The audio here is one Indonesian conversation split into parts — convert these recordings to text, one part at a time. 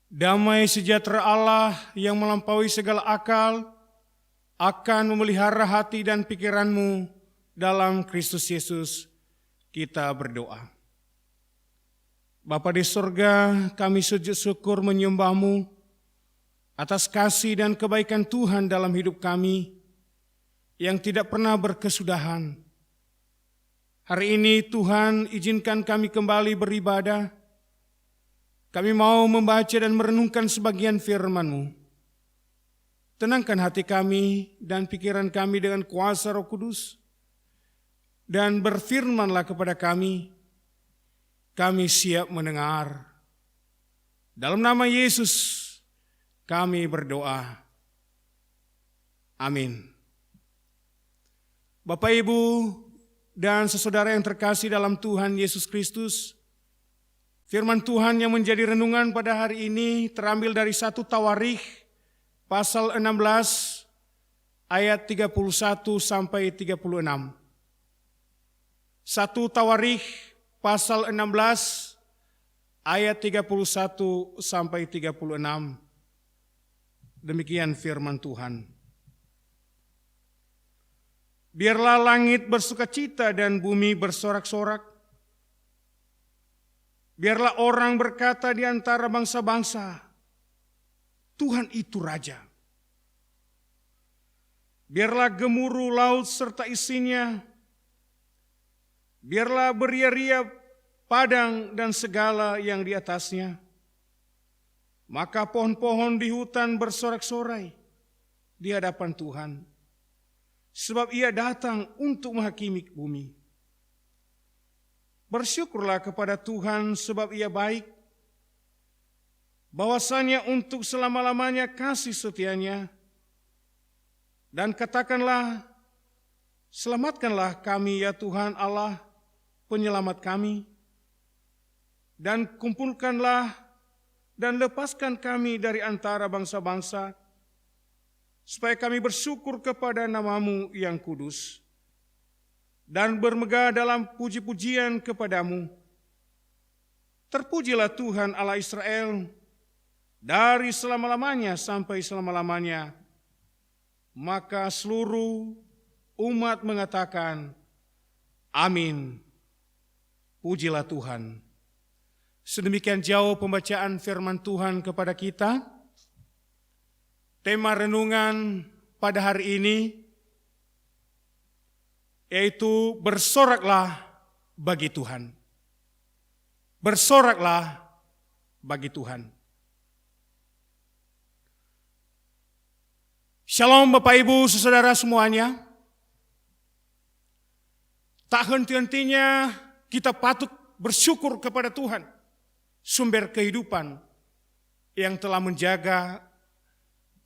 Damai sejahtera Allah yang melampaui segala akal akan memelihara hati dan pikiranmu dalam Kristus Yesus. Kita berdoa. Bapa di surga, kami sujud syukur menyembah-Mu atas kasih dan kebaikan Tuhan dalam hidup kami yang tidak pernah berkesudahan. Hari ini Tuhan izinkan kami kembali beribadah. Kami mau membaca dan merenungkan sebagian firman-Mu. Tenangkan hati kami dan pikiran kami dengan kuasa Roh Kudus. Dan berfirmanlah kepada kami siap mendengar. Dalam nama Yesus kami berdoa. Amin. Bapak, Ibu, dan saudara yang terkasih dalam Tuhan Yesus Kristus, firman Tuhan yang menjadi renungan pada hari ini terambil dari 1 Tawarikh pasal 16 ayat 31 sampai 36. 1 Tawarikh pasal 16 ayat 31 sampai 36. Demikian firman Tuhan. Biarlah langit bersukacita dan bumi bersorak-sorak. Biarlah orang berkata di antara bangsa-bangsa, Tuhan itu Raja. Biarlah gemuruh laut serta isinya. Biarlah beria-ria padang dan segala yang di atasnya. Maka pohon-pohon di hutan bersorak-sorai di hadapan Tuhan. Sebab Ia datang untuk menghakimi bumi. Bersyukurlah kepada Tuhan sebab Ia baik, bahwasanya untuk selama-lamanya kasih setianya. Dan katakanlah, selamatkanlah kami ya Tuhan Allah, penyelamat kami. Dan kumpulkanlah dan lepaskan kami dari antara bangsa-bangsa, supaya kami bersyukur kepada nama-Mu yang kudus. Dan bermegah dalam puji-pujian kepadamu. Terpujilah Tuhan Allah Israel dari selama-lamanya sampai selama-lamanya. Maka seluruh umat mengatakan, Amin. Pujilah Tuhan. Sedemikian jauh pembacaan firman Tuhan kepada kita. Tema renungan pada hari ini yaitu bersoraklah bagi Tuhan. Bersoraklah bagi Tuhan. Shalom Bapak Ibu saudara semuanya. Tak henti-hentinya kita patut bersyukur kepada Tuhan, sumber kehidupan yang telah menjaga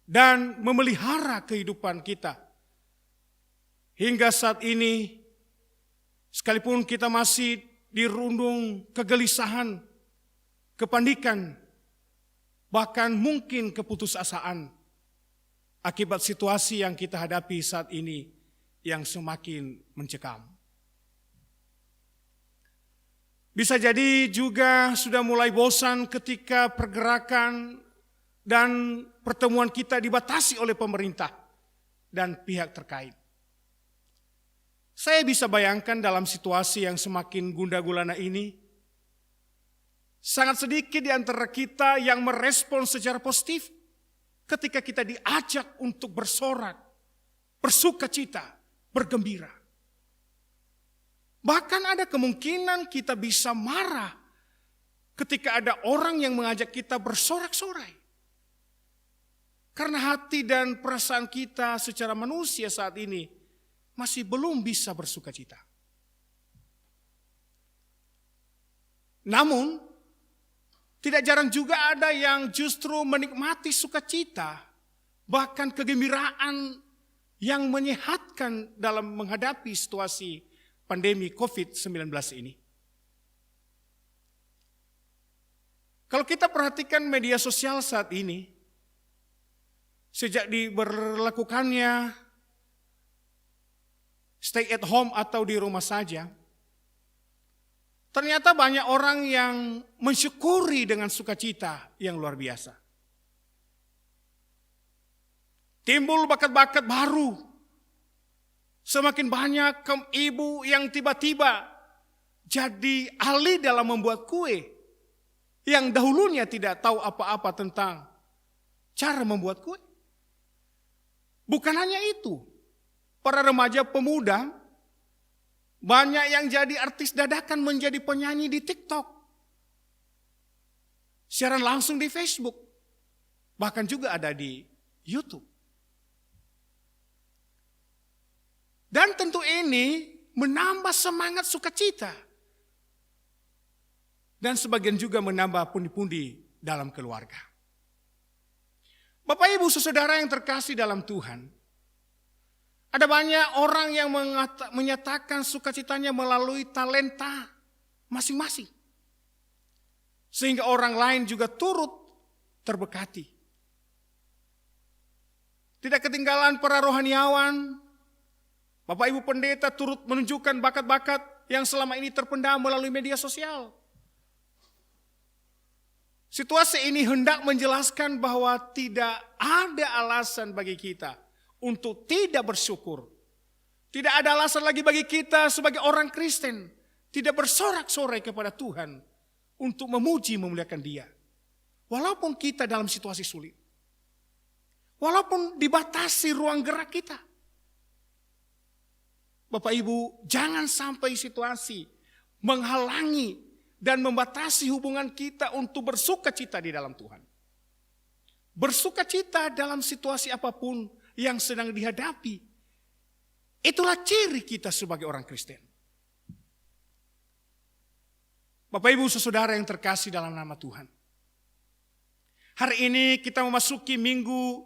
dan memelihara kehidupan kita. Hingga saat ini, sekalipun kita masih dirundung kegelisahan, kepanikan, bahkan mungkin keputusasaan akibat situasi yang kita hadapi saat ini yang semakin mencekam. Bisa jadi juga sudah mulai bosan ketika pergerakan dan pertemuan kita dibatasi oleh pemerintah dan pihak terkait. Saya bisa bayangkan dalam situasi yang semakin gundah-gulana ini, sangat sedikit di antara kita yang merespon secara positif ketika kita diajak untuk bersorak, bersukacita, bergembira. Bahkan ada kemungkinan kita bisa marah ketika ada orang yang mengajak kita bersorak-sorai. Karena hati dan perasaan kita secara manusia saat ini masih belum bisa bersukacita. Namun, tidak jarang juga ada yang justru menikmati sukacita, bahkan kegembiraan yang menyehatkan dalam menghadapi situasi pandemi COVID-19 ini. Kalau kita perhatikan media sosial saat ini, sejak diberlakukannya stay at home atau di rumah saja, ternyata banyak orang yang mensyukuri dengan sukacita yang luar biasa. Timbul bakat-bakat baru. Semakin banyak ibu yang tiba-tiba jadi ahli dalam membuat kue. Yang dahulunya tidak tahu apa-apa tentang cara membuat kue. Bukan hanya itu. Para remaja pemuda banyak yang jadi artis dadakan menjadi penyanyi di TikTok. Siaran langsung di Facebook. Bahkan juga ada di YouTube. Dan tentu ini menambah semangat sukacita. Dan sebagian juga menambah pundi-pundi dalam keluarga. Bapak Ibu saudara yang terkasih dalam Tuhan. Ada banyak orang yang menyatakan sukacitanya melalui talenta masing-masing. Sehingga orang lain juga turut terberkati. Tidak ketinggalan para rohaniawan, Bapak Ibu pendeta turut menunjukkan bakat-bakat yang selama ini terpendam melalui media sosial. Situasi ini hendak menjelaskan bahwa tidak ada alasan bagi kita untuk tidak bersyukur. Tidak ada alasan lagi bagi kita sebagai orang Kristen tidak bersorak-sorai kepada Tuhan untuk memuji memuliakan Dia. Walaupun kita dalam situasi sulit. Walaupun dibatasi ruang gerak kita. Bapak Ibu, jangan sampai situasi menghalangi dan membatasi hubungan kita untuk bersukacita di dalam Tuhan. Bersukacita dalam situasi apapun yang sedang dihadapi. Itulah ciri kita sebagai orang Kristen. Bapak Ibu saudara yang terkasih dalam nama Tuhan. Hari ini kita memasuki minggu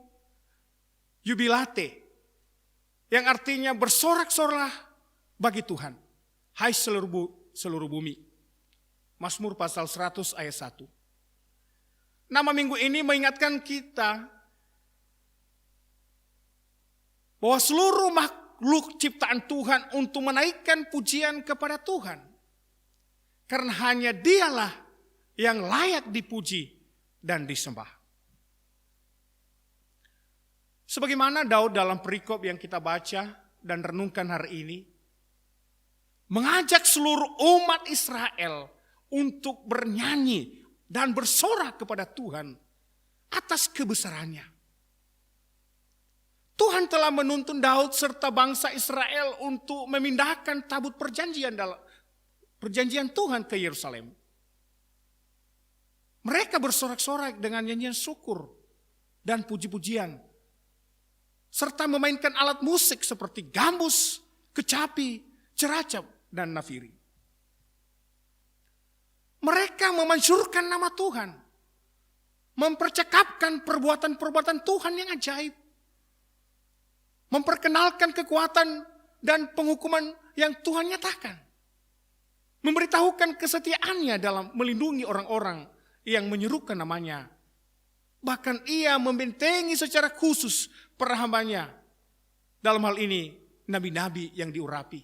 Jubilate. Yang artinya bersorak-sorak bagi Tuhan. Hai seluruh bumi. Mazmur pasal 100 ayat 1. Nama minggu ini mengingatkan kita bahwa seluruh makhluk ciptaan Tuhan untuk menaikkan pujian kepada Tuhan. Karena hanya Dialah yang layak dipuji dan disembah. Sebagaimana Daud dalam perikop yang kita baca dan renungkan hari ini, mengajak seluruh umat Israel untuk bernyanyi dan bersorak kepada Tuhan atas kebesarannya. Tuhan telah menuntun Daud serta bangsa Israel untuk memindahkan tabut perjanjian Tuhan ke Yerusalem. Mereka bersorak-sorak dengan nyanyian syukur dan puji-pujian, serta memainkan alat musik seperti gambus, kecapi, ceracap, dan nafiri. Mereka memansyurkan nama Tuhan, mempercakapkan perbuatan-perbuatan Tuhan yang ajaib, memperkenalkan kekuatan dan penghukuman yang Tuhan nyatakan, memberitahukan kesetiaannya dalam melindungi orang-orang yang menyerukan namanya. Bahkan ia membentengi secara khusus para hambanya. Dalam hal ini nabi-nabi yang diurapi.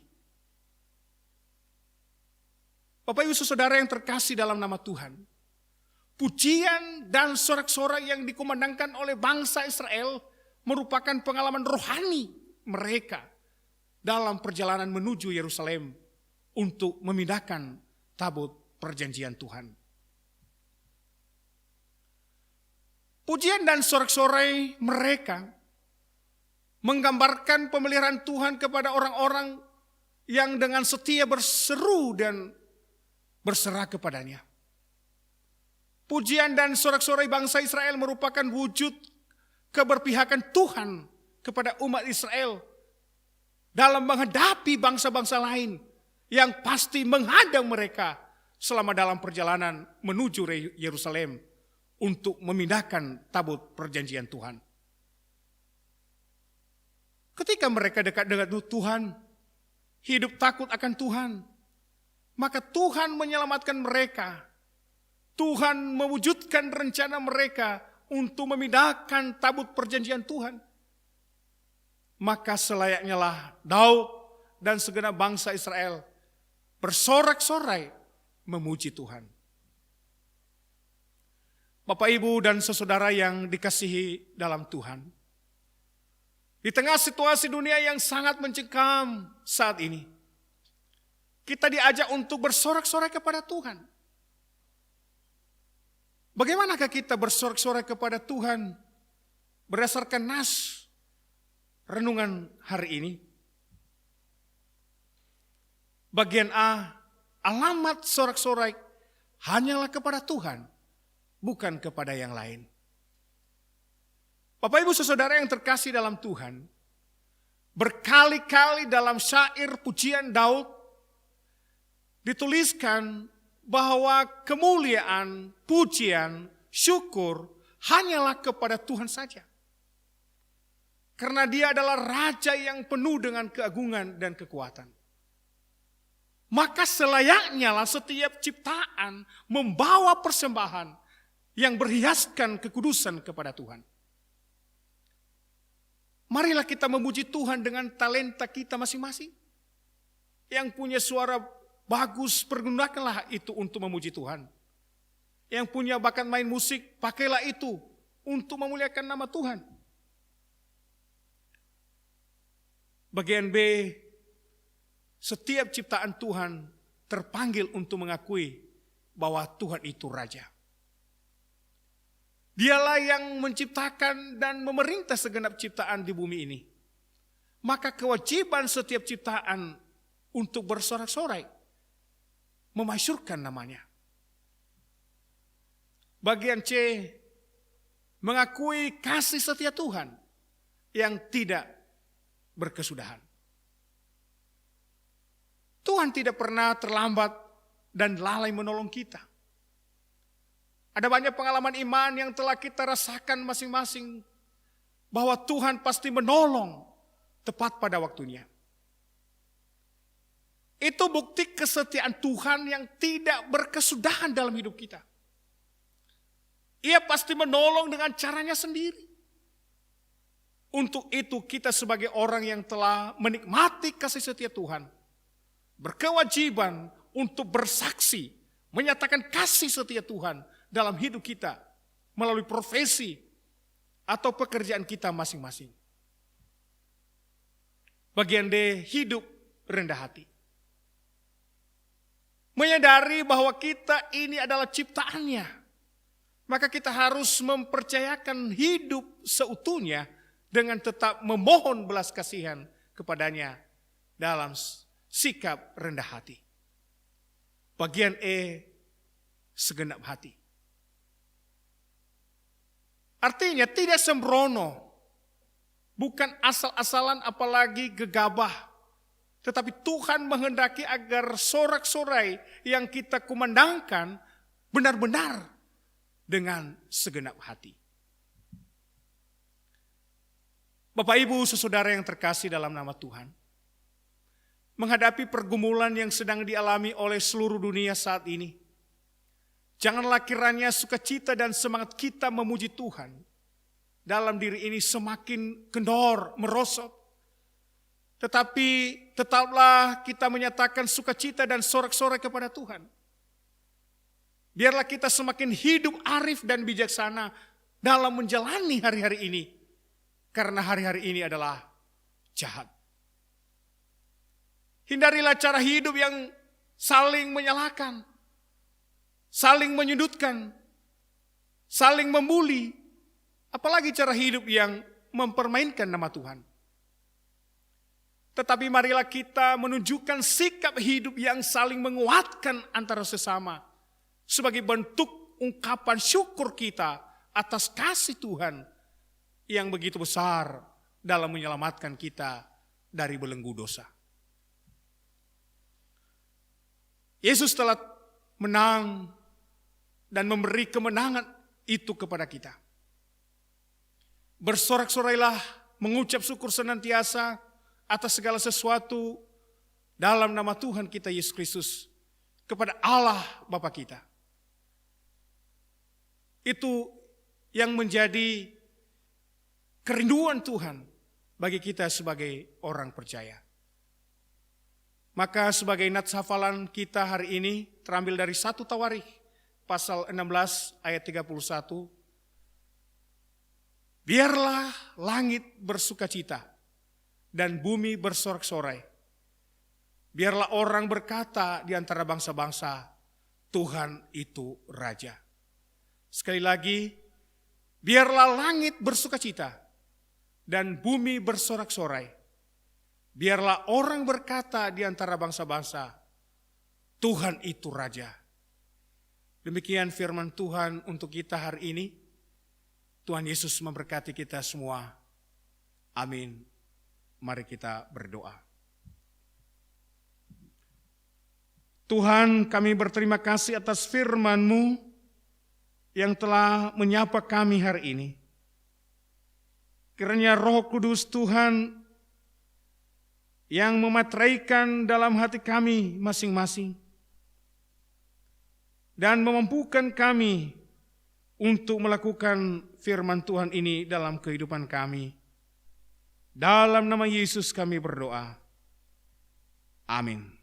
Bapak Ibu saudara yang terkasih dalam nama Tuhan. Pujian dan sorak-sorai yang dikumandangkan oleh bangsa Israel merupakan pengalaman rohani mereka dalam perjalanan menuju Yerusalem untuk memindahkan tabut perjanjian Tuhan. Pujian dan sorak-sorai mereka menggambarkan pemeliharaan Tuhan kepada orang-orang yang dengan setia berseru dan berserah kepadanya. Pujian dan sorak-sorai bangsa Israel merupakan wujud keberpihakan Tuhan kepada umat Israel dalam menghadapi bangsa-bangsa lain yang pasti menghadang mereka selama dalam perjalanan menuju Yerusalem untuk memindahkan tabut perjanjian Tuhan. Ketika mereka dekat dengan Tuhan, hidup takut akan Tuhan, maka Tuhan menyelamatkan mereka. Tuhan mewujudkan rencana mereka untuk memindahkan tabut perjanjian Tuhan. Maka selayaknya lah Daud dan segenap bangsa Israel bersorak-sorai memuji Tuhan. Bapak, Ibu, dan saudara yang dikasihi dalam Tuhan. Di tengah situasi dunia yang sangat mencekam saat ini, kita diajak untuk bersorak-sorai kepada Tuhan. Bagaimanakah kita bersorak-sorai kepada Tuhan berdasarkan nas renungan hari ini? Bagian A, alamat sorak-sorai hanyalah kepada Tuhan, bukan kepada yang lain. Bapak, Ibu, saudara yang terkasih dalam Tuhan, berkali-kali dalam syair pujian Daud dituliskan bahwa kemuliaan, pujian, syukur hanyalah kepada Tuhan saja. Karena Dia adalah Raja yang penuh dengan keagungan dan kekuatan. Maka selayaknya lah setiap ciptaan membawa persembahan yang berhiaskan kekudusan kepada Tuhan. Marilah kita memuji Tuhan dengan talenta kita masing-masing. Yang punya suara bagus, pergunakanlah itu untuk memuji Tuhan. Yang punya bakat main musik, pakailah itu untuk memuliakan nama Tuhan. Bagian B, setiap ciptaan Tuhan terpanggil untuk mengakui bahwa Tuhan itu Raja. Dialah yang menciptakan dan memerintah segenap ciptaan di bumi ini. Maka kewajiban setiap ciptaan untuk bersorak-sorai, memasyurkan namanya. Bagian C, mengakui kasih setia Tuhan yang tidak berkesudahan. Tuhan tidak pernah terlambat dan lalai menolong kita. Ada banyak pengalaman iman yang telah kita rasakan masing-masing bahwa Tuhan pasti menolong tepat pada waktunya. Itu bukti kesetiaan Tuhan yang tidak berkesudahan dalam hidup kita. Ia pasti menolong dengan caranya sendiri. Untuk itu kita sebagai orang yang telah menikmati kasih setia Tuhan, berkewajiban untuk bersaksi, menyatakan kasih setia Tuhan dalam hidup kita melalui profesi atau pekerjaan kita masing-masing. Bagian D, hidup rendah hati. Menyadari bahwa kita ini adalah ciptaannya, maka kita harus mempercayakan hidup seutuhnya dengan tetap memohon belas kasihan kepadanya dalam sikap rendah hati. Bagian E, segenap hati. Artinya tidak sembrono, bukan asal-asalan apalagi gegabah. Tetapi Tuhan menghendaki agar sorak-sorai yang kita kumandangkan benar-benar dengan segenap hati. Bapak, Ibu, saudara yang terkasih dalam nama Tuhan, menghadapi pergumulan yang sedang dialami oleh seluruh dunia saat ini, janganlah kiranya sukacita dan semangat kita memuji Tuhan dalam diri ini semakin kendor, merosot. Tetapi tetaplah kita menyatakan sukacita dan sorak-sorai kepada Tuhan. Biarlah kita semakin hidup arif dan bijaksana dalam menjalani hari-hari ini. Karena hari-hari ini adalah jahat. Hindarilah cara hidup yang saling menyalahkan, saling menyudutkan, saling membuli, apalagi cara hidup yang mempermainkan nama Tuhan. Tetapi marilah kita menunjukkan sikap hidup yang saling menguatkan antara sesama sebagai bentuk ungkapan syukur kita atas kasih Tuhan yang begitu besar dalam menyelamatkan kita dari belenggu dosa. Yesus telah menang dan memberi kemenangan itu kepada kita. Bersorak-sorailah, mengucap syukur senantiasa atas segala sesuatu dalam nama Tuhan kita Yesus Kristus kepada Allah Bapa kita. Itu yang menjadi kerinduan Tuhan bagi kita sebagai orang percaya. Maka sebagai nats hafalan kita hari ini, terambil dari 1 Tawarikh pasal 16 ayat 31. Biarlah langit bersukacita dan bumi bersorak-sorai. Biarlah orang berkata di antara bangsa-bangsa, Tuhan itu Raja. Sekali lagi, biarlah langit bersukacita dan bumi bersorak-sorai. Biarlah orang berkata di antara bangsa-bangsa, Tuhan itu Raja. Demikian firman Tuhan untuk kita hari ini. Tuhan Yesus memberkati kita semua. Amin. Mari kita berdoa. Tuhan, kami berterima kasih atas firman-Mu yang telah menyapa kami hari ini. Kiranya Roh Kudus Tuhan yang memateraikan dalam hati kami masing-masing dan memampukan kami untuk melakukan firman Tuhan ini dalam kehidupan kami. Dalam nama Yesus kami berdoa. Amin.